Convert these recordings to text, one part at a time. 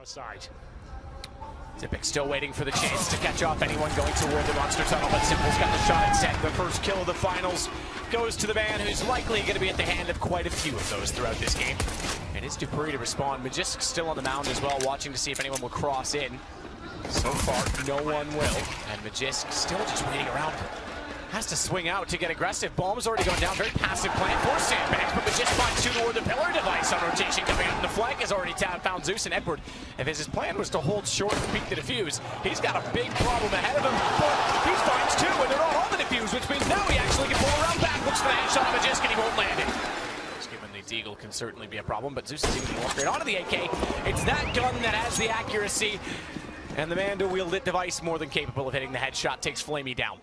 Side. Zipic still waiting for the chance to catch off anyone going toward the monster tunnel, but Simple's got the shot at set. The first kill of the finals goes to the man who's likely going to be at the hand of quite a few of those throughout this game. And it's Dupree to respond. Magisk still on the mound as well, watching to see if anyone will cross in. So far, no one will. And Magisk still just waiting around. Has to swing out to get aggressive. Bomb's already gone down. Very passive plan for Sandbags, but Magisk finds two toward the pillar. Device on rotation coming up in the flank has already found Zeus and Edward. If his plan was to hold short and peek the defuse, he's got a big problem ahead of him. But he finds two, and they're not on the defuse, which means now he actually can pull around back. Looks for the headshot of Magisk, and he won't land it. Given the Deagle can certainly be a problem, but Zeus is even more straight onto the AK. It's that gun that has the accuracy, and the man to wield it Device more than capable of hitting the headshot takes Flamey down.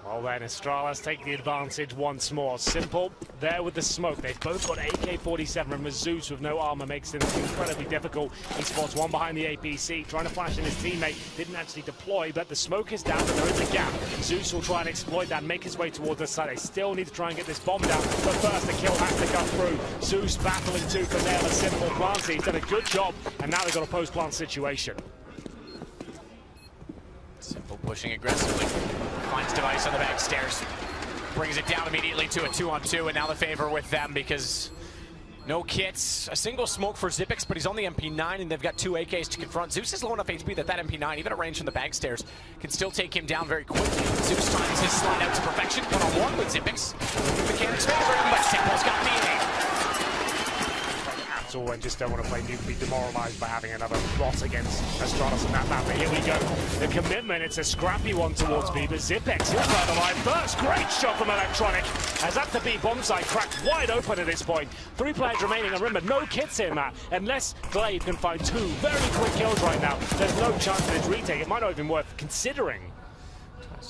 Well then, Astralis take the advantage once more. Simple there with the smoke. They've both got AK-47, and Zeus with no armor makes it incredibly difficult. He spots one behind the APC, trying to flash in his teammate. Didn't actually deploy, but the smoke is down, but there is a gap. Zeus will try and exploit that, make his way towards the side. They still need to try and get this bomb down, but first the kill has to come through. Zeus battling tooth for nail, a simple plant. He's done a good job, and now they've got a post-plant situation. Simple pushing aggressively. Finds Device on the back stairs. Brings it down immediately to a 2-on-2, and now the favor with them because no kits. A single smoke for Zipic, but he's on the MP9, and they've got two AKs to confront. Zeus is low enough HP that MP9, even at range from the bag stairs, can still take him down very quickly. Zeus times his slide out to perfection. One-on-one with Zipic. Mechanics favor him, but Simple's got the aim. And just don't want to play new, be demoralized by having another loss against Astralis in that map. But here we go. The commitment, it's a scrappy one towards B, but Zipex, he'll try the line first. Great shot from Electronic. As up to B, bomb site cracked wide open at this point. 3 players remaining, and remember, no kits here, Matt. Unless Glaive can find 2 very quick kills right now, there's no chance of this retake. It might not even be worth considering.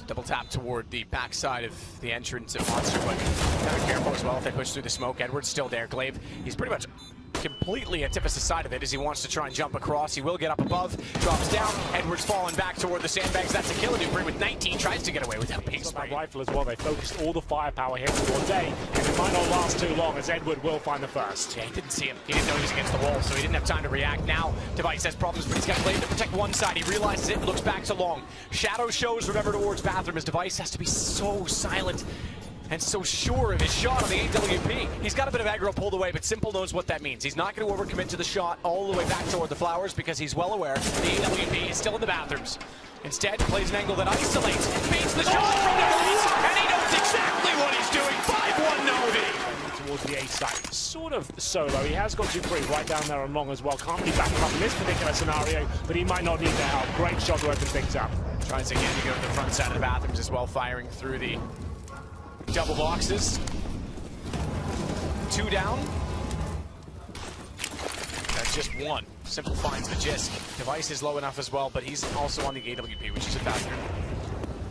Double tap toward the backside of the entrance of Monster, but kind of careful as well if they push through the smoke. Edward's still there. Glaive, he's pretty much completely at Tipus' side of it as he wants to try and jump across. He will get up above, drops down. Edward's falling back toward the sandbags. That's a kill. Dupree with 19 tries to get away without being sprayed. That rifle as well. They focused all the firepower here towards A, and it might not last too long as Edward will find the first. Yeah, he didn't see him. He didn't know he was against the wall, so he didn't have time to react. Now, Device has problems, but he's got Glaive to protect one side. He realizes it, looks back to long. Shadow shows, remember, towards bathroom. His Device has to be so silent and so sure of his shot on the AWP. He's got a bit of aggro pulled away, but Simple knows what that means. He's not going to overcommit to the shot all the way back toward the flowers because he's well aware the AWP is still in the bathrooms. Instead, plays an angle that isolates, beats the shot from Device, and he knows exactly what he's doing. 5-1 NaVi. Towards the A side, sort of solo. He has got Dupree right down there on long as well. Can't be back up in this particular scenario, but he might not need the help. Great shot to open things up. Tries again to go to the front side of the bathrooms as well, firing through the double boxes. 2 down. That's just 1. Simple finds Magisk. Device is low enough as well, but he's also on the AWP, which is a factor.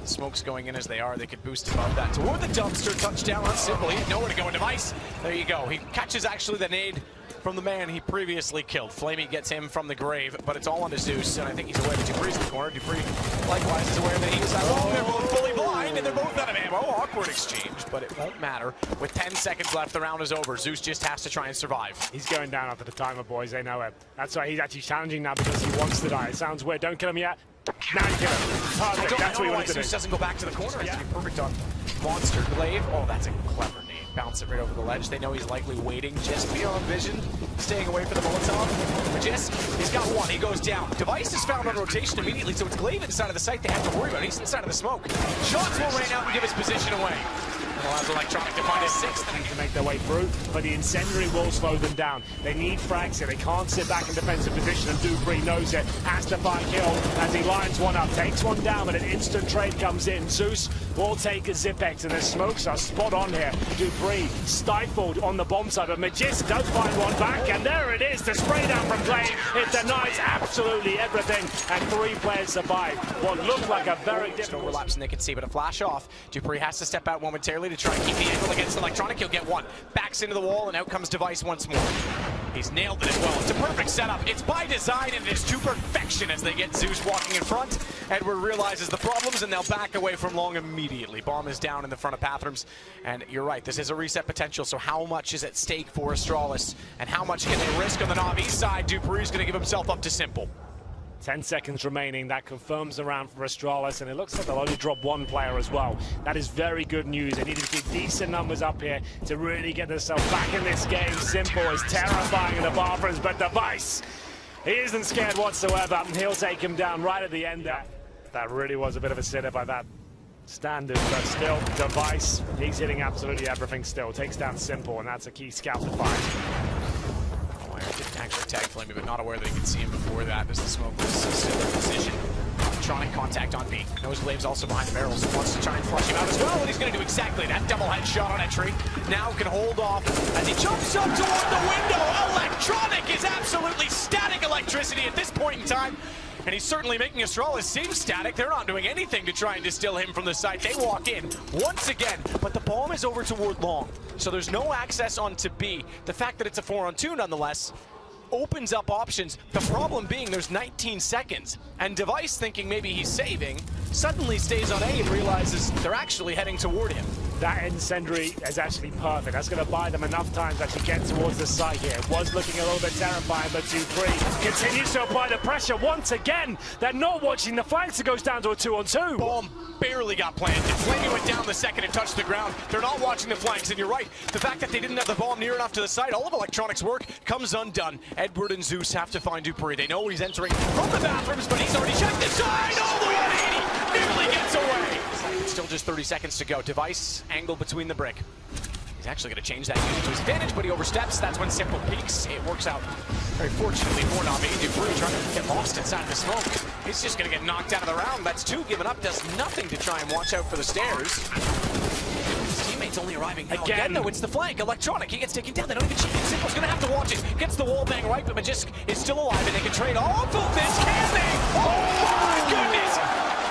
Smoke's going in as they are. They could boost above that. Toward the dumpster, touchdown on Simple. He had nowhere to go in Device. There you go. He catches actually the nade from the man he previously killed. Flamey gets him from the grave, but it's all on to Zeus, and I think he's aware that Dupree's in the corner. Dupree likewise is aware that he was out. Oh, they're both fully blind, and they're both out of ammo. Awkward exchange, but it won't matter. With 10 seconds left, the round is over. Zeus just has to try and survive. He's going down after the timer, boys. They know it. That's why he's actually challenging now because he wants to die. It sounds weird. Don't kill him yet. Now you kill him. Perfect. That's what he wanted to do. Zeus doesn't go back to the corner. It has to be perfect on Monster. Glaive. Oh, that's a clever nade. Bounce it right over the ledge. They know he's likely waiting just beyond vision, staying away for the Molotov. Magisk, he's got 1. He goes down. Device is found on rotation immediately, so it's Glaive inside of the site they have to worry about. He's inside of the smoke. Shots will rain out and give his position away. And allows Electronic to find his 6th. They need to make their way through, but the incendiary will slow them down. They need frags here. They can't sit back in defensive position, and Dupree knows it. Has to find kill as he lines one up, takes one down, but an instant trade comes in. Zeus will take a Zipex, and the smokes are spot on here. Dupree stifled on the bomb side, but Magisk does find one back, and there it is. The spray down from Glaive. It denies absolutely everything, and 3 players survive. What looked like a very difficult overlaps, and they can see, but a flash off. Dupree has to step out momentarily to try and keep the angle against Electronic. He'll get 1. Backs into the wall, and out comes Device once more. He's nailed it as well. It's a perfect setup. It's by design, and it is to perfection as they get Zeus walking in front. Edward realizes the problems, and they'll back away from long immediately. Bomb is down in the front of Bathrooms, and you're right, this is a reset potential, so how much is at stake for Astralis, and how much can they risk on the NaVi side? Dupree's going to give himself up to Simple. 10 seconds remaining. That confirms the round for Astralis, and it looks like they'll only drop one player as well. That is very good news. They need to keep decent numbers up here to really get themselves back in this game. Simple is terrifying in the Bathrooms, but Device, he isn't scared whatsoever, and he'll take him down right at the end. That really was a bit of a sitter by that standard, but still, Device, he's hitting absolutely everything still. Takes down Simple, and that's a key scout to find. Didn't actually tag Flamey, but not aware that he could see him before that as the smoke was still in position. Electronic contact on B. Knows Glave's also behind the barrels. Wants to try and flush him out as well, and he's going to do exactly that. Double headshot on entry. Now can hold off as he jumps up toward the window. Electronic is absolutely static electricity at this point in time. And he's certainly making Astralis seem static. They're not doing anything to try and distill him from the site. They walk in once again, but the bomb is over toward long. So there's no access onto B. The fact that it's a 4-on-2 nonetheless opens up options. The problem being there's 19 seconds. And Device, thinking maybe he's saving, suddenly stays on A and realizes they're actually heading toward him. That incendiary is actually perfect. That's going to buy them enough time to actually get towards the site here. It was looking a little bit terrifying, but Dupree continues to apply the pressure once again. They're not watching the flanks. It goes down to a 2-on-2. Bomb barely got planted. Flamey went down the second and touched the ground. They're not watching the flanks, and you're right. The fact that they didn't have the bomb near enough to the site, all of Electronic's work comes undone. Edward and Zeus have to find Dupree. They know he's entering from the Bathrooms, but he's already checked the side. All the 180 nearly gets away. Still just 30 seconds to go. Device angle between the brick. He's actually going to change that unit to his advantage, but he oversteps. That's when Simple peaks. It works out very fortunately for NaVi. Dupree trying to get lost inside the smoke. He's just going to get knocked out of the round. That's two given up. Does nothing to try and watch out for the stairs. His teammate's only arriving now. Again, though, it's the flank. Electronic. He gets taken down. They don't even check it. Simple's going to have to watch it. Gets the wall bang right, but Magisk is still alive, and they can trade off of this. Can they? Oh, my goodness!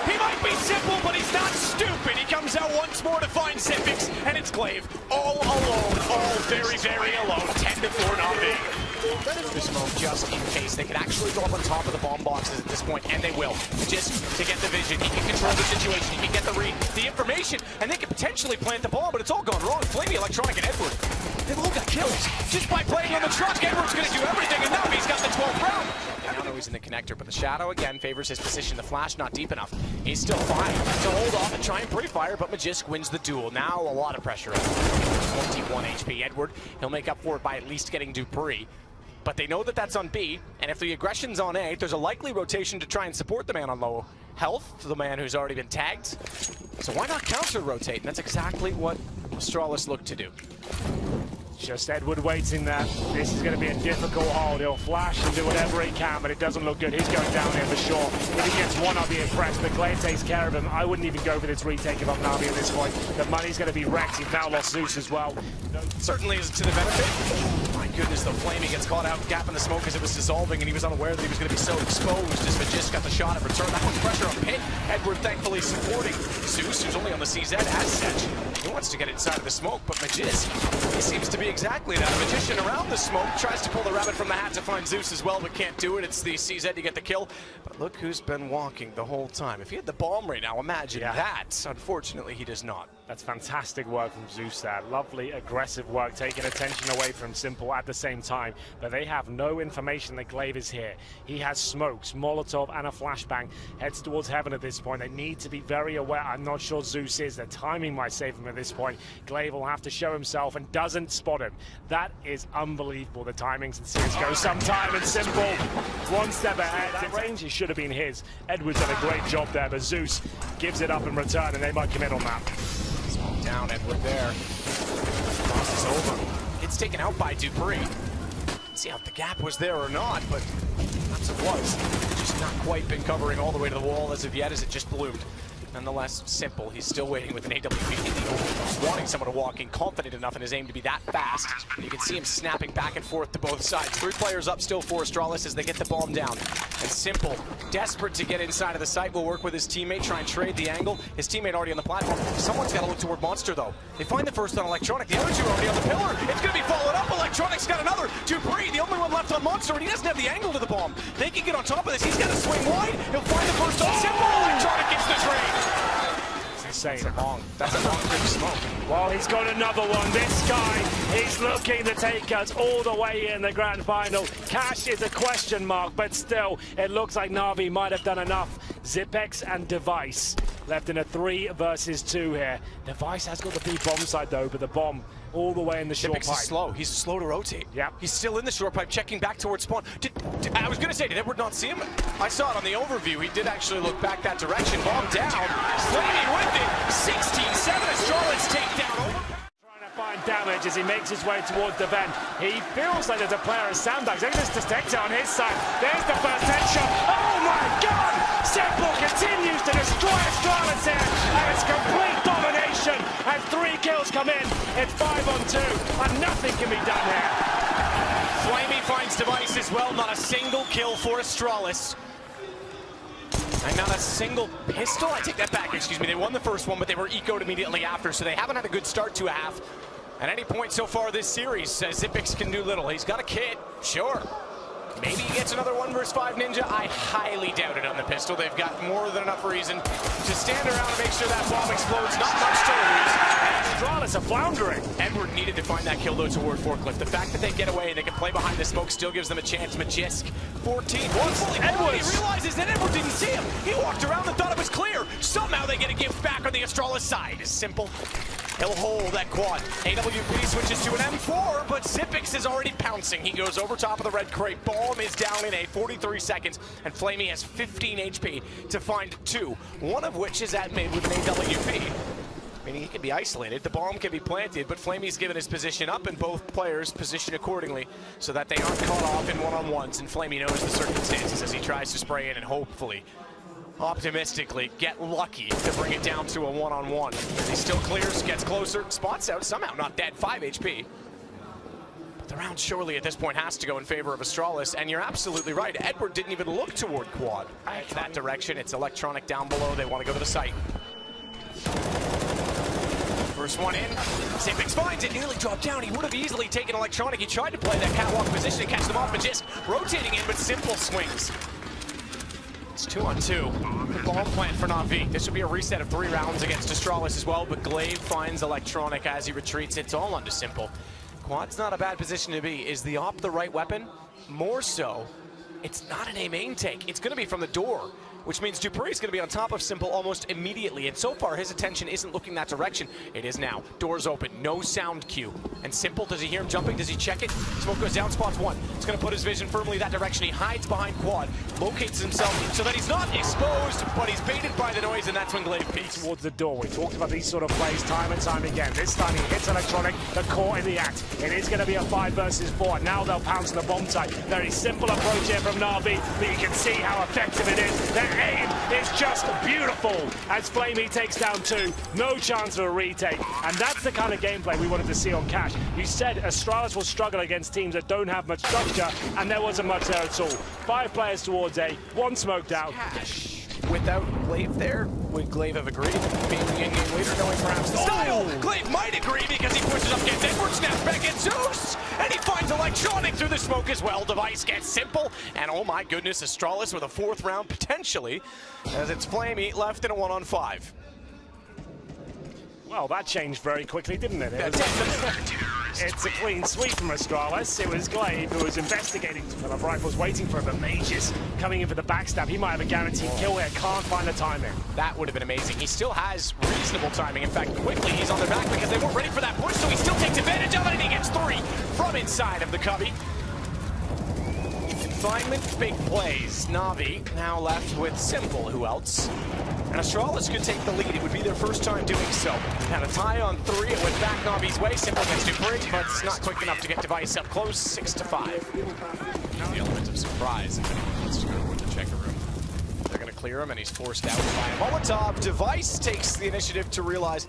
He might be Simple, but he's not stupid. He comes out once more to find Sipix, and it's Glaive all alone, all very, very alone. 10-4 NaVi. The smoke just in case. They could actually go up on top of the bomb boxes at this point, and they will. Just to get the vision. He can control the situation. He can get the read, the information, and they could potentially plant the bomb, but it's all gone wrong. Flamey, Electronic, and Edward, they've all got kills. Just by playing on the truck, Edward's going to do everything, and now he's got the 12th round. Now know he's in the connector, but the shadow again favors his position. The flash not deep enough. He's still fine to hold off and try and pre-fire, but Magisk wins the duel. Now a lot of pressure. 21 HP. Edward, he'll make up for it by at least getting Dupree. But they know that that's on B, and if the aggression's on A, there's a likely rotation to try and support the man on low health, the man who's already been tagged. So why not counter-rotate? And that's exactly what Astralis looked to do. Just Edward waiting there. This is going to be a difficult hold. He'll flash and do whatever he can, but it doesn't look good. He's going down here for sure. If he gets one, I'll be impressed, but Glaive takes care of him. I wouldn't even go for this retake if I'm NaVi at this point. The money's going to be wrecked. He's now lost Zeus as well. Certainly is to the benefit. My goodness, the Flamey gets caught out, gap in the smoke as it was dissolving, and he was unaware that he was going to be so exposed as Magisk got the shot in return. That puts pressure on Pit. Edward thankfully supporting Zeus, who's only on the CZ as such. He wants to get inside of the smoke, but Magisk, he seems to be exactly that. A magician around the smoke, tries to pull the rabbit from the hat to find Zeus as well, but can't do it. It's the CZ to get the kill. But look who's been walking the whole time. If he had the bomb right now, imagine that. Unfortunately, he does not. That's fantastic work from Zeus there. Lovely, aggressive work, taking attention away from Simple at the same time. But they have no information that Glaive is here. He has smokes, Molotov, and a flashbang. Heads towards heaven at this point. They need to be very aware. I'm not sure Zeus is. Their timing might save him at this point. Glaive will have to show himself and doesn't spot him. That is unbelievable. The timings and CSGO sometime and Simple. One step ahead. That range should have been his. Edward's done a great job there, but Zeus gives it up in return, and they might commit on that. Smoke down, Edward there. Cross is over. It's taken out by Dupree. Let's see if the gap was there or not, but perhaps it was. Just not quite been covering all the way to the wall as of yet, as it just bloomed. Nonetheless, Simple, he's still waiting with an AWP, wanting someone to walk in, confident enough in his aim to be that fast. You can see him snapping back and forth to both sides. 3 players up still for Astralis as they get the bomb down. And Simple, desperate to get inside of the site, will work with his teammate, try and trade the angle. His teammate already on the platform. Someone's got to look toward Monster, though. They find the first on Electronic. The other 2 are already on the pillar. It's going to be followed up. Electronic's got another. Dupree, the only one left on Monster, and he doesn't have the angle to the bomb. They can get on top of this. He's got to swing wide. He'll find the first on Simple. Electronic gets the trade. Insane. That's a long big smoke. Well, he's got another one. This guy, he's looking to take us all the way in the grand final. Cash is a question mark, but still, it looks like NaVi might have done enough. Zipex and Device left in a 3 versus 2 here. Device has got the B bomb side though, but the bomb all the way in the short pipe. Zipex is slow. He's slow to rotate. Yep. He's still in the short pipe, checking back towards spawn. I was going to say, did Edward not see him? I saw it on the overview. He did actually look back that direction. Bomb down. Slaming with it. 16-7. Astralis takedown. Trying to find damage as he makes his way towards the vent. He feels like there's a player of sandbags. I think there's Detector on his side. There's the first headshot. Oh my God! Simple continues to destroy Astralis here, and it's complete domination as 3 kills come in. It's 5 on 2, and nothing can be done here. Flamey finds Device as well. Not a single kill for Astralis. And not a single pistol. I take that back, excuse me. They won the first one, but they were ecoed immediately after, so they haven't had a good start to a half. At any point so far this series, Zipex can do little. He's got a kit, sure. Maybe he gets another 1 versus 5 ninja. I highly doubt it on the pistol. They've got more than enough reason to stand around and make sure that bomb explodes. Not much to lose. Astralis are floundering. Edward needed to find that kill though toward Forklift. The fact that they get away and they can play behind the smoke still gives them a chance. Magisk, 14. Edward, he realizes that Edward didn't see him. He walked around and thought it was clear. Somehow they get a gift back on the Astralis side. It's simple. He'll hold that quad. AWP switches to an M4, but Zipex is already pouncing. He goes over top of the red crate. Bomb is down in a 43 seconds, and Flamey has 15 HP to find 2, one of which is at mid with an AWP. Meaning he can be isolated, the bomb can be planted, but Flamey's given his position up, and both players position accordingly so that they aren't caught off in one-on-ones, and Flamey knows the circumstances as he tries to spray in and hopefully, optimistically, get lucky to bring it down to a one-on-one. He still clears, gets closer, spots out, somehow not dead, 5 HP. But the round surely at this point has to go in favor of Astralis, and you're absolutely right, Edward didn't even look toward quad. That direction, it's Electronic down below, they want to go to the site. First one in, Zipex finds it, nearly dropped down. He would have easily taken Electronic. He tried to play that catwalk position and catch them off, but just rotating in, but Simple swings. It's 2 on 2. The bomb plant for NaVi. This would be a reset of 3 rounds against Astralis as well, but Glaive finds Electronic as he retreats. It's all onto Simple. Quad's not a bad position to be. Is the op the right weapon? More so, it's not an A main take. It's going to be from the door, which means Dupree is going to be on top of Simple almost immediately. And so far, his attention isn't looking that direction. It is now. Doors open. No sound cue. And Simple, does he hear him jumping? Does he check it? Smoke goes down, spots 1. It's going to put his vision firmly that direction. He hides behind quad, locates himself so that he's not exposed, but he's baited by the noise, and that's when Glaive peeks. Towards the door. We talked about these sort of plays time and time again. This time he hits Electronic, the core in the act. It is going to be a 5 versus 4. Now they'll pounce the bomb site. Very simple approach here from NaVi, but you can see how effective it is. Their aim is just beautiful as Flamey takes down 2. No chance of a retake. And that's the kind of gameplay we wanted to see on Cash. You said Astralis will struggle against teams that don't have much structure, and there wasn't much there at all. 5 players towards A, 1 smoked out. Cash without Glaive there, would Glaive have agreed? Being the in-game leader, knowing perhaps the style. Glaive might agree because he pushes up, gets Edward, snaps back at Zeus, and he finds Electronic through the smoke as well. Device gets Simple, and oh my goodness, Astralis with a 4th round potentially, as it's Flamey left in a 1-on-5. Well, that changed very quickly, didn't it? It's a clean sweep from Astralis. It was Glaive who was investigating. Well, the rifle's waiting for him, but Mages coming in for the backstab. He might have a guaranteed kill here. Can't find the timing. That would have been amazing. He still has reasonable timing. In fact, quickly he's on their back because they weren't ready for that push, so he still takes advantage of it, and he gets 3 from inside of the cubby. Confinement, big plays. NaVi now left with Simple. Who else? And Astralis could take the lead. It would be their first time doing so. Had a tie on 3. It went back NaVi's way. Simple gets Dupree, but it's not quick enough to get Device up close. 6-5. The element of surprise if anyone wants to go toward the checker room. They're going to clear him, and he's forced out by a Molotov. Device takes the initiative to realize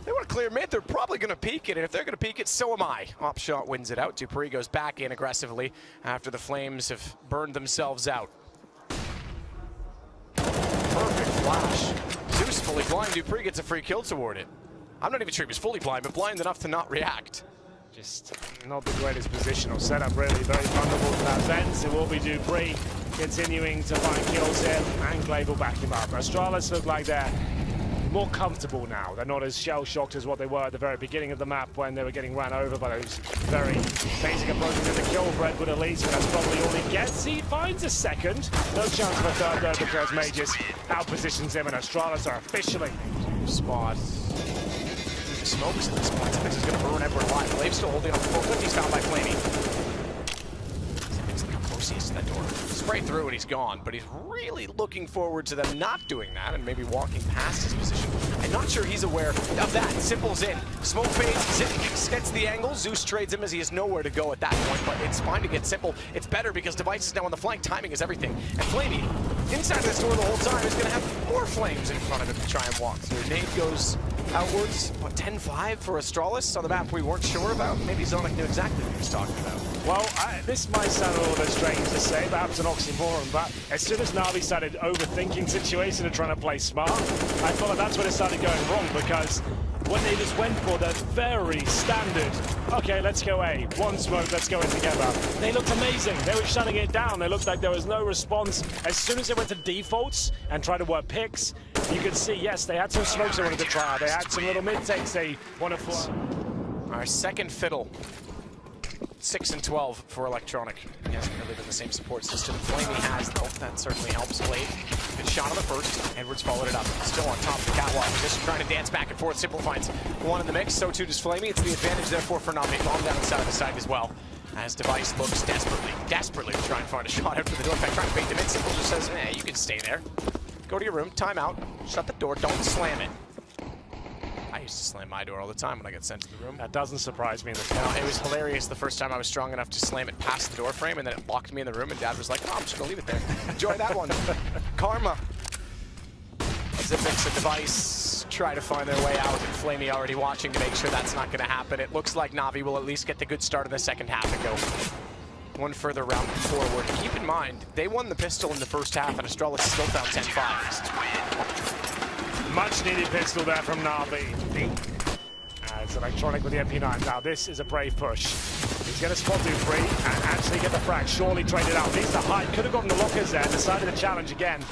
they want to clear mid. They're probably going to peek it, and if they're going to peek it, so am I. Op shot wins it out. dupreeh goes back in aggressively after the Flames have burned themselves out. Perfect flash. Zeus fully blind. dupreeh gets a free kill toward it. I'm not even sure he was fully blind, but blind enough to not react. Just not the greatest positional setup, really. Very vulnerable to that fence. It will be dupreeh continuing to find kills here, and Glaive will back him up. Astralis look like they're more comfortable now. They're not as shell-shocked as what they were at the very beginning of the map when they were getting ran over by those very basic approaches to the kill for Edward Elise, but that's probably all he gets. He finds a second. No chance of a third though, because Mages outpositions him, and Astralis are officially spot. The smokes at this point. This is going to burn Edward alive. Glaive still holding on the forklift. He's found by Flamey. Look how close he is to that door. Spray through and he's gone, but he's really looking forward to them not doing that and maybe walking past his position. I'm not sure he's aware of that. Simple's in. Smoke fades. Zip gets the angle. Zeus trades him as he has nowhere to go at that point, but it's fine to get Simple. It's better because Device is now on the flank. Timing is everything. And Flamey, inside this door the whole time, is going to have more Flames in front of him to try and walk through. Nade goes outwards. What, 10-5 for Astralis on the map we weren't sure about? Maybe Zonic knew exactly what he was talking about. Well, this might sound a little bit strange to say, perhaps an oxymoron, but as soon as NaVi started overthinking situations and trying to play smart, I thought that that's when it started going wrong, because when they just went for the very standard, okay, let's go A, one smoke, let's go in together, they looked amazing. They were shutting it down. They looked like there was no response. As soon as they went to defaults and tried to work picks, you could see, yes, they had some smokes they wanted to try. They had some little mid-takes they wanted to fly. Our second fiddle. 6 and 12 for Electronic. He hasn't really been the same support system. Flamey has, though. That certainly helps. Glaive. Good shot on the first. Edwards followed it up. Still on top of the catwalk. Just trying to dance back and forth. Simple finds one in the mix. So too does Flamey. It's the advantage, therefore, for NaVi. Bomb down inside of the side as well. As Device looks desperately to try and find a shot out for the door. In fact, trying to bait them in. Simple just says, you can stay there. Go to your room. Time out. Shut the door. Don't slam it. I used to slam my door all the time when I got sent to the room. That doesn't surprise me in the No, it was hilarious the first time I was strong enough to slam it past the door frame, and then it locked me in the room, and Dad was like, oh, I'm just going to leave it there. Enjoy that one. Karma. Zipix and Device try to find their way out, and Flamey already watching to make sure that's not going to happen. It looks like NaVi will at least get the good start in the second half and go one further round forward. Keep in mind, they won the pistol in the first half, and Astralis still found 10-5. Much needed pistol there from NaVi. It's Electronic with the MP9. Now this is a brave push. He's going to spot dupreeh and actually get the frag. Surely trade it out. Needs to hide. Could have gotten the lockers there. Decided to challenge again.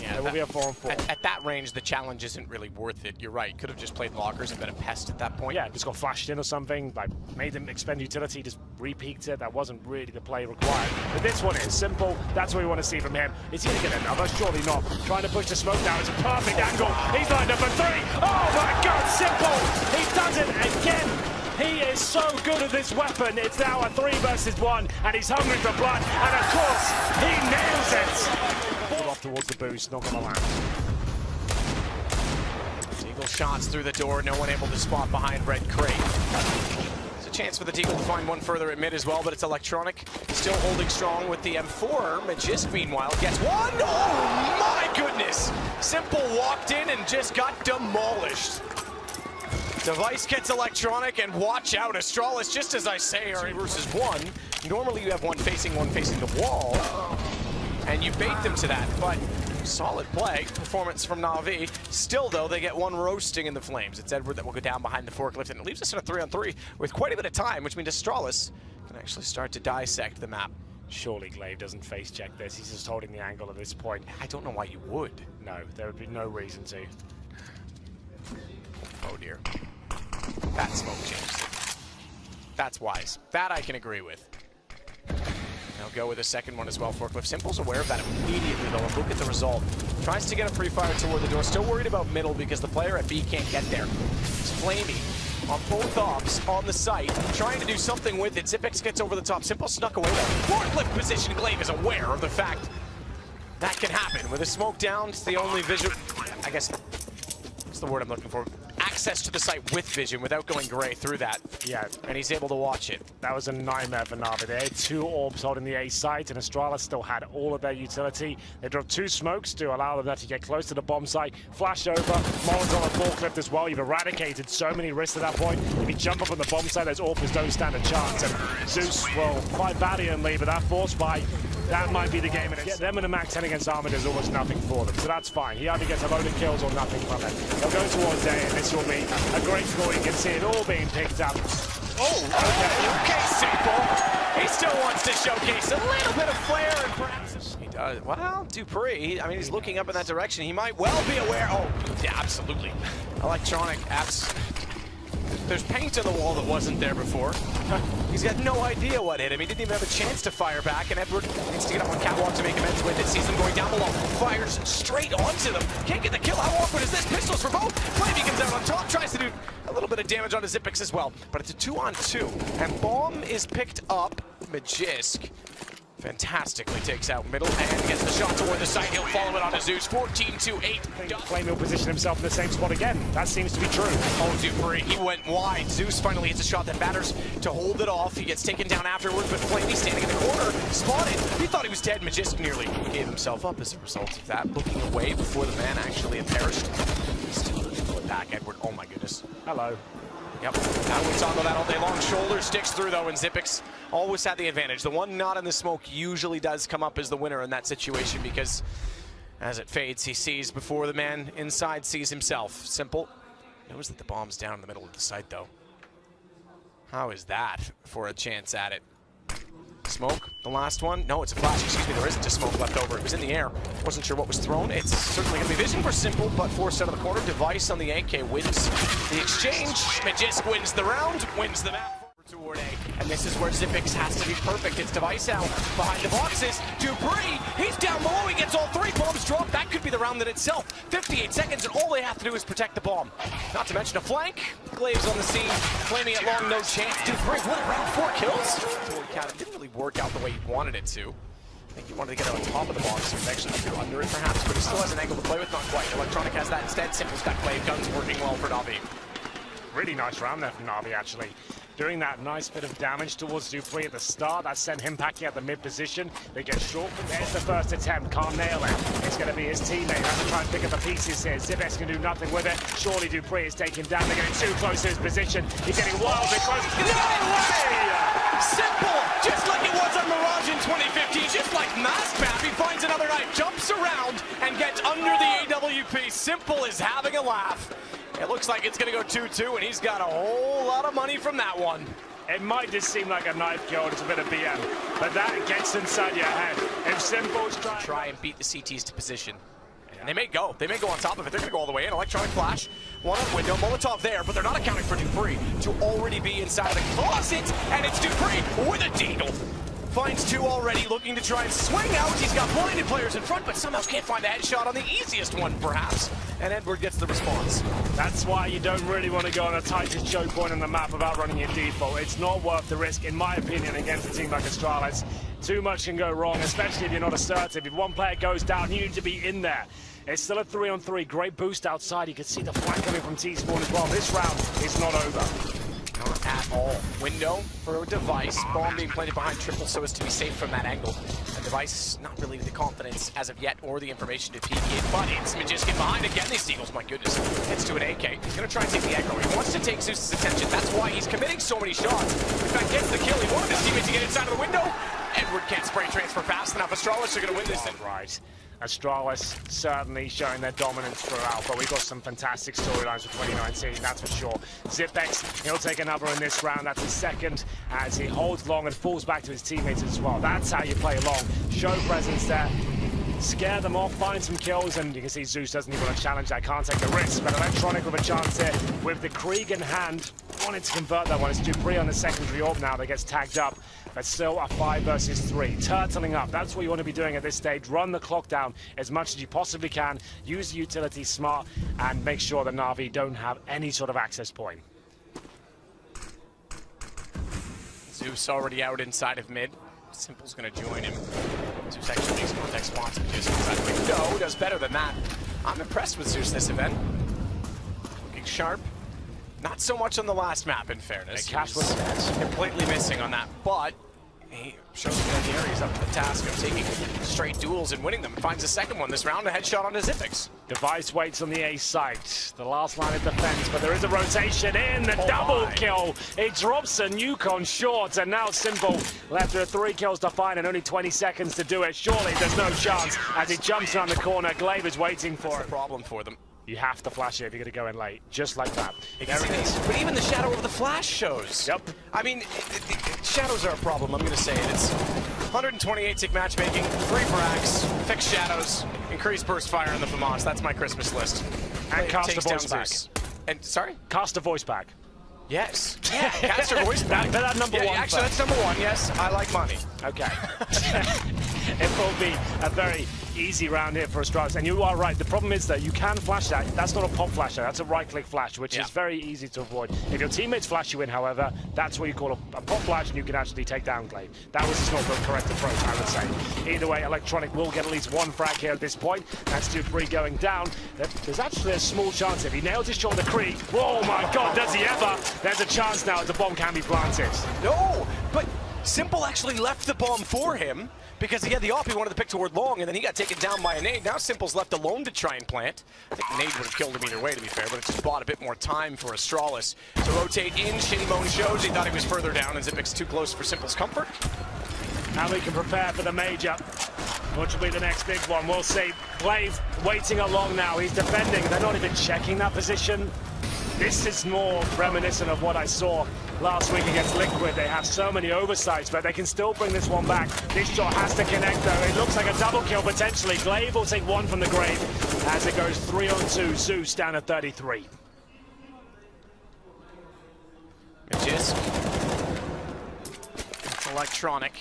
Yeah, there will be a 4-on-4. At that range, the challenge isn't really worth it. You're right. Could have just played lockers and been a pest at that point. Yeah, just got flashed in or something. Like, made them expend utility, just re-peeked it. That wasn't really the play required. But this one is simple. That's what we want to see from him. Is he going to get another? Surely not. Trying to push the smoke down. It's a perfect angle. He's lined up for 3. Oh my God, simple. He does it again. He is so good at this weapon. It's now a 3 versus 1, and he's hungry for blood. And of course, he nails it. Off towards the boost, not gonna land. Deagle shots through the door, no one able to spot behind red crate. There's a chance for the Deagle to find one further at mid as well, but it's Electronic still holding strong with the M4. Magisk, meanwhile, gets one. Oh my goodness! Simple walked in and just got demolished. Device gets Electronic, and watch out, Astralis, just as I say, are 2 versus 1. Normally you have one facing the wall. And you bait them to that, but solid play, performance from NaVi. Still, though, they get one roasting in the Flames. It's Edward that will go down behind the forklift, and it leaves us in a 3-on-3 with quite a bit of time, which means Astralis can actually start to dissect the map. Surely Glaive doesn't face check this. He's just holding the angle at this point. I don't know why you would. No, there would be no reason to. Oh, dear. That smoke changed. That's wise. That I can agree with. They'll go with a second one as well. Forklift. Simple's aware of that immediately, though, and look at the result. Tries to get a pre-fire toward the door. Still worried about middle because the player at B can't get there. It's Flamey on both ops on the site, trying to do something with it. Zipix gets over the top. Simple snuck away there. Forklift position. Glaive is aware of the fact that can happen. With a smoke down, it's the only visual, I guess, what's the word I'm looking for? access to the site with vision without going gray through that. Yeah. And he's able to watch it. That was a nightmare for NaVi. They had 2 orbs holding the A site, and Astralis still had all of their utility. They dropped 2 smokes to allow them to get close to the bomb site. Flash over. Mollen's on a forklift as well. You've eradicated so many risks at that point. If you jump up on the bomb site, those orbs don't stand a chance. And Zeus will fight valiantly, but that force fight, that might be the game. And get them in a max 10 against Armor is almost nothing for them. So that's fine. He either gets a load of kills or nothing from it. They'll go towards A, and this will be a great score. You can see it all being picked up. Okay, Simple. He still wants to showcase a little bit of flair and perhaps he does. Well, Dupree, I mean, he's looking up in that direction. He might well be aware. Oh, yeah, absolutely. Electronic apps. There's paint on the wall that wasn't there before. He's got no idea what hit him. He didn't even have a chance to fire back, and Edward needs to get up on catwalk to make amends with it. Sees them going down below. Fires straight onto them. Can't get the kill. How awkward is this? Pistols for both. Flavy comes out on top. Tries to do a little bit of damage on his Zipix as well. But it's a 2-on-2. And Bomb is picked up. Magisk fantastically takes out middle and gets the shot toward the side. He'll follow it on to Zeus. 14-8. Flame will position himself in the same spot again. That seems to be true. Oh, Dupree, he went wide. Zeus finally hits a shot that matters to hold it off. He gets taken down afterwards, but Flamey standing in the corner, spotted. He thought he was dead. Magisk nearly gave himself up as a result of that. Looking away before the man actually had perished. Still doesn't pull it back, Edward. Oh my goodness. Hello. Yep, now we talk about that all day long. Shoulder sticks through though, and Zipix always had the advantage. The one not in the smoke usually does come up as the winner in that situation because as it fades, he sees before the man inside sees himself. Simple. Knows that the bomb's down in the middle of the site though. How is that for a chance at it? Smoke, the last one. No, it's a flash. Excuse me, there isn't a smoke left over. It was in the air. Wasn't sure what was thrown. It's certainly going to be vision for Simple, but forced out of the corner. Device on the AK wins the exchange. Magisk wins the round, wins the map. Toward A, and this is where Zipix has to be perfect. It's Device out behind the boxes. Dupree, he's down below. He gets all 3 bombs dropped. That could be the round in itself. 58 seconds, and all they have to do is protect the bomb. Not to mention a flank. Glaves on the scene, claiming it long, no chance. Dupree, what, around 4 kills? It didn't really work out the way he wanted it to. I think he wanted to get on top of the box, so he's actually through under it perhaps, but he still has an angle to play with, not quite. Electronic has that instead. Simple's got Glaive guns working well for NaVi. Really nice round there from NaVi, actually. Doing that nice bit of damage towards Dupree at the start. That sent him packing at the mid position. They get short. There's the first attempt. Can't nail it. It's going to be his teammate. Has to try and pick up the pieces here. Zipix can do nothing with it. Surely Dupree is taken down. They're getting too close to his position. He's getting wildly close. No way! Simple! Just like it was on Mirage in 2015. Just like Mask Map. He finds another knife, jumps around, and gets under the AWP. Simple is having a laugh. It looks like it's going to go 2-2, and he's got a whole lot of money from that one. It might just seem like a knife kill, it's a bit of BM, but that gets inside your head. If Simple's try and beat the CTs to position. And they may go on top of it. They're going to go all the way in. Electronic flash, one up window, Molotov there, but they're not accounting for Dupree to already be inside of the closet, and it's Dupree with a deagle. Finds 2 already, looking to try and swing out. He's got blinded players in front, but somehow can't find the headshot on the easiest one, perhaps. And Edward gets the response. That's why you don't really want to go on the tightest choke point on the map without running your default. It's not worth the risk, in my opinion, against a team like Astralis. Too much can go wrong, especially if you're not assertive. If one player goes down, you need to be in there. It's still a 3-on-3. Great boost outside. You can see the flank coming from T-Spawn as well. This round is not over. Not at all. Window for a Device. Bomb being planted behind triple so as to be safe from that angle. A Device not really the confidence as of yet or the information to peek in, but it's Magisk behind again. These Eagles, my goodness. It's to an AK. He's going to try and take the aggro. He wants to take Zeus's attention. That's why he's committing so many shots. In fact, gets the kill. He wanted his teammate to get inside of the window. Edward can't spray transfer fast enough. Astralis are going to win this. Right. Astralis certainly showing their dominance throughout, but we've got some fantastic storylines for 2019, that's for sure. Zipix, he'll take another in this round. That's his second as he holds long and falls back to his teammates as well. That's how you play along. Show presence there. Scare them off, find some kills, and you can see Zeus doesn't even want to challenge that, can't take the risk, but Electronic with a chance here with the Krieg in hand. Wanted to convert that one. It's Dupree on the secondary orb now that gets tagged up, but still a 5 versus 3. Turtling up, that's what you want to be doing at this stage. Run the clock down as much as you possibly can, use the utility smart, and make sure that NaVi don't have any sort of access point. Zeus already out inside of mid. Simple's going to join him. Zeus actually makes contact spots because inside the window does better than that. I'm impressed with Zeus this event. Looking sharp. Not so much on the last map, in fairness. Cash was completely missing on that, but he shows that here he's up to the task of taking straight duels and winning them. Finds a second one this round, a headshot on his Ipix. Device waits on the A site. The last line of defense, but there is a rotation in. The double kill. It drops a nuke on short, and now Simple left with 3 kills to find and only 20 seconds to do it. Surely there's no chance as he jumps around the corner. Glaive is waiting for That's it. the problem for them. You have to flash it if you're going to go in late, just like that. There it is. But even the shadow of the flash shows. Yep. I mean, shadows are a problem, I'm going to say it. It's 128 tick matchmaking, 3 frags, fixed shadows, increased burst fire in the FAMAS. That's my Christmas list. And cast a voice back. And, sorry? Cast a voice back. Yes. Yeah, cast a voice back. That number one. Actually, that's number 1, yes. I like money. Okay. It will be a very easy round here for Astralis. And you are right. The problem is that you can flash that. That's not a pop flash. That's a right-click flash, which is very easy to avoid. If your teammates flash you in, however, that's what you call a pop flash, and you can actually take down Glaive. That was just not the correct approach, I would say. Either way, Electronic will get at least 1 frag here at this point. That's Dupree going down. There's actually a small chance if he nails his shot on the creek. Oh my God, does he ever? There's a chance now as the bomb can be planted. No, but Simple actually left the bomb for him because he had the op, he wanted to pick toward long, and then he got taken down by a nade. Now Simple's left alone to try and plant. I think nade would have killed him either way, to be fair, but it just bought a bit more time for Astralis to rotate in. Shinimone shows he thought he was further down, and Zipix too close for Simple's comfort. Now we can prepare for the major, which will be the next big one. We'll see. Glaive waiting along now. He's defending. They're not even checking that position. This is more reminiscent of what I saw last week against Liquid. They have so many oversights, but they can still bring this one back. This shot has to connect, though. It looks like a double kill, potentially. Glaive will take 1 from the grave as it goes 3-on-2. Zeus down at 33. It's Electronic.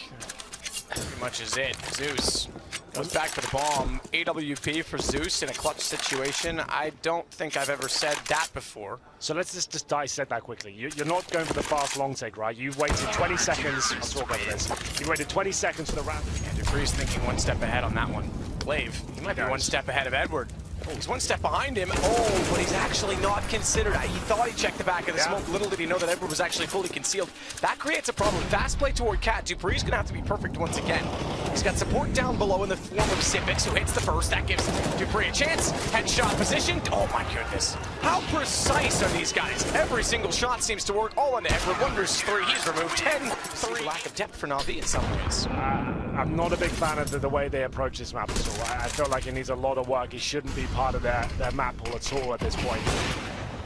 Pretty much is it. Zeus goes back for the bomb. AWP for Zeus in a clutch situation. I don't think I've ever said that before. So let's just dissect that quickly. You're not going for the fast long take, right? You waited 20 seconds. I'll talk over this. You waited 20 seconds for the round. Yeah, Dupree's thinking 1 step ahead on that one. Glaive, he might be 1 step ahead of Edward. Oh, he's 1 step behind him. Oh, but he's actually not considered. He thought he checked the back of the smoke. Little did he know that Edward was actually fully concealed. That creates a problem. Fast play toward Cat. Dupree's going to have to be perfect once again. He's got support down below in the form of Zipix, who hits the first. That gives Dupree a chance. Headshot position. Oh my goodness. How precise are these guys? Every single shot seems to work. All into Edward. Wonders 3. He's removed 10-3. Lack of depth for NaVi in some ways. I'm not a big fan of the way they approach this map at all. I feel like it needs a lot of work. It shouldn't be part of their map pool at all at this point.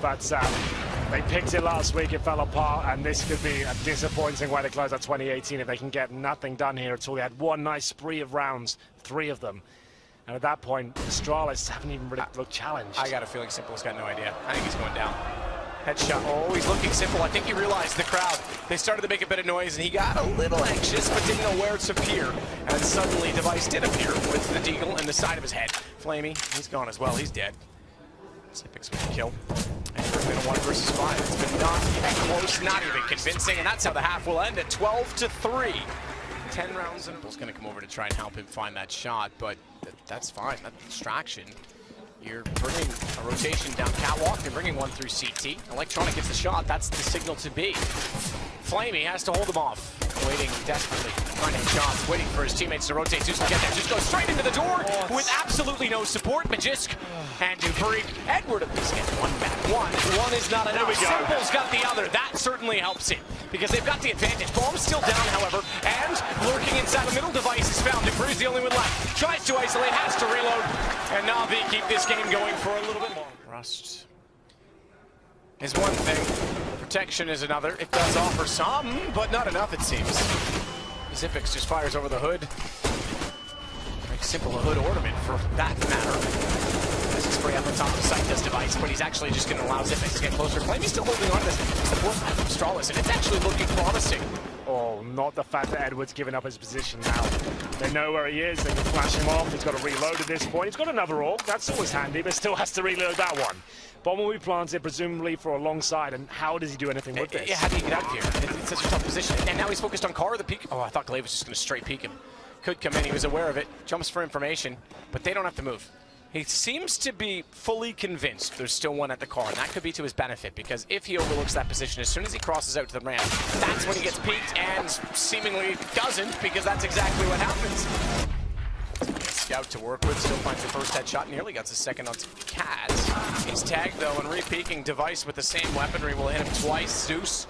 But they picked it last week, it fell apart, and this could be a disappointing way to close out 2018 if they can get nothing done here at all. They had 1 nice spree of rounds, 3 of them. And at that point, Astralis haven't even really looked challenged. I got a feeling Simple's got no idea. I think he's going down. Headshot. Oh, he's looking Simple. I think he realized the crowd. They started to make a bit of noise, and he got a little anxious, but didn't know where to appear. And suddenly, Device did appear with the deagle in the side of his head. Flamey, he's gone as well. He's dead. Zipix with a kill. And it's been a 1 versus 5. It's been not even close, not even convincing, and that's how the half will end at 12-3. 10 rounds. Simple's going to come over to try and help him find that shot, but that's fine. That distraction. You're bringing a rotation down catwalk. They're bringing 1 through CT. Electronic gets the shot. That's the signal to be. Flamey has to hold him off. Waiting desperately, finding shots, waiting for his teammates to rotate. Zeus will get there. Just goes straight into the door with absolutely no support. Magisk and Dupree. Edward at least gets 1 back. One is not enough. Simple's got the other. That certainly helps it because they've got the advantage. Bomb's still down, however, and lurking inside the middle device is found. Dupree's the only one left. Tries to isolate, has to reload, and NaVi keep this game going for a little bit more. Rust is one thing. Protection is another. It does offer some, but not enough, it seems. Zipix just fires over the hood. Makes Simple a hood ornament for that matter. This is spray up on top of the site does Device, but he's actually just going to allow Zipix to get closer. Flamey's still holding on to this. It's the 4-5 from Astralis, and it's actually looking promising. Oh, not the fact that Edward's given up his position now. They know where he is. They can flash him off. He's got to reload at this point. He's got another AWP. That's always handy, but still has to reload that one. Bomb will be planted, presumably for a long side, and how does he do anything with this? Yeah, how do you get out of here? It's such a tough position. And now he's focused on Car, the peak. Oh, I thought Glaive was just going to straight peek him. Could come in, he was aware of it. Jumps for information, but they don't have to move. He seems to be fully convinced there's still one at the car, and that could be to his benefit, because if he overlooks that position, as soon as he crosses out to the ramp, that's when he gets peeked, and seemingly doesn't, because that's exactly what happens. Scout to work with, still finds the first headshot, nearly gets a second on Cat. He's tagged though, and re-peeking Device with the same weaponry will hit him twice. Zeus,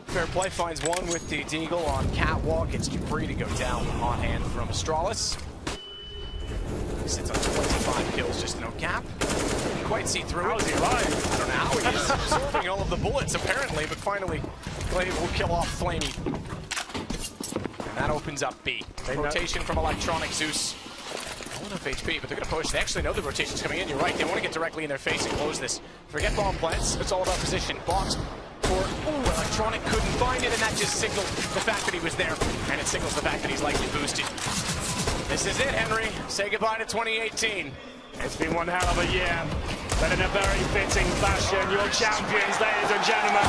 fair play, finds one with the Deagle on Catwalk. It's free to go down, hot hand from Astralis. Sits on 25 kills, just no cap. Didn't quite see through. How is he alive? I don't know how he's absorbing all of the bullets, apparently, but finally, Glaive will kill off Flamey. And that opens up B. Rotation from Electronic Zeus. Not enough HP, but they're going to push. They actually know the rotation's coming in. You're right. They want to get directly in their face and close this. Forget bomb plants. It's all about position. Box for Electronic couldn't find it, and that just signals the fact that he was there, and it signals the fact that he's likely boosted. This is it, Henry. Say goodbye to 2018. It's been one hell of a year, but in a very fitting fashion, your champions, ladies and gentlemen,